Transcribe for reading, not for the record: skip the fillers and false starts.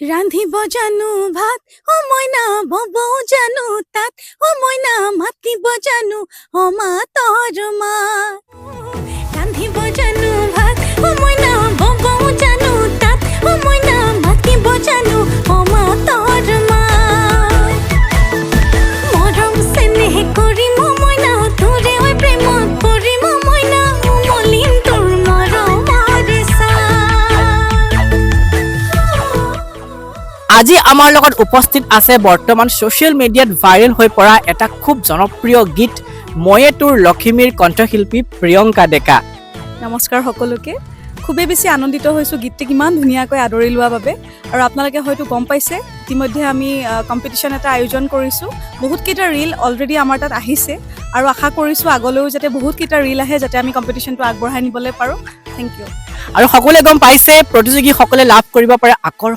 ৰান্ধিব জানো ভাত ও মইনা বব জানো তাত ও মইনা মাতিব জানো ও মা তোর মা ৰান্ধিব জানো ভাত ও মইনা বব জানো তাত ও মইনা মাতিব জানো ও মা তোর মা মৰম চেনেহ কৰিম ও মইনা তোৰে ঐ প্ৰেমত পৰিম ও মইনা মলিন তোৰ মৰমৰ চা আজি আমাৰ লগত উপস্থিত আছে বৰ্তমান সোশ্যাল মিডিয়াত ভাইৰেল হৈ পৰা এটা খুব জনপ্ৰিয় গীত ময়ে তোৰ লখিমীৰ কণ্ঠশিল্পী প্ৰিয়ংকা ডেকা। নমস্কাৰ সকলোকে খুবেই বেছি আনন্দিত হৈছোঁ গীতটি কিমান ধুনীয়াকৈ আদৰি লোৱা বাবে আৰু আপোনালোকে হয়তো গম পাইছে ইতিমধ্যে আমি কম্পিটিশ্যন এটা আয়োজন কৰিছোঁ বহুতকেইটা ৰীল অলৰেডি আমাৰ তাত আহিছে আৰু আশা কৰিছোঁ আগলৈও যাতে বহুতকেইটা ৰীল আহে যাতে আমি কম্পিটিশ্যনটো আগবঢ়াই নিবলৈ পাৰোঁ। Thank you. আৰু সকলোৱে গম পাইছে প্ৰতিযোগীসকলে লাভ কৰিব পাৰে আকৰ্ষণ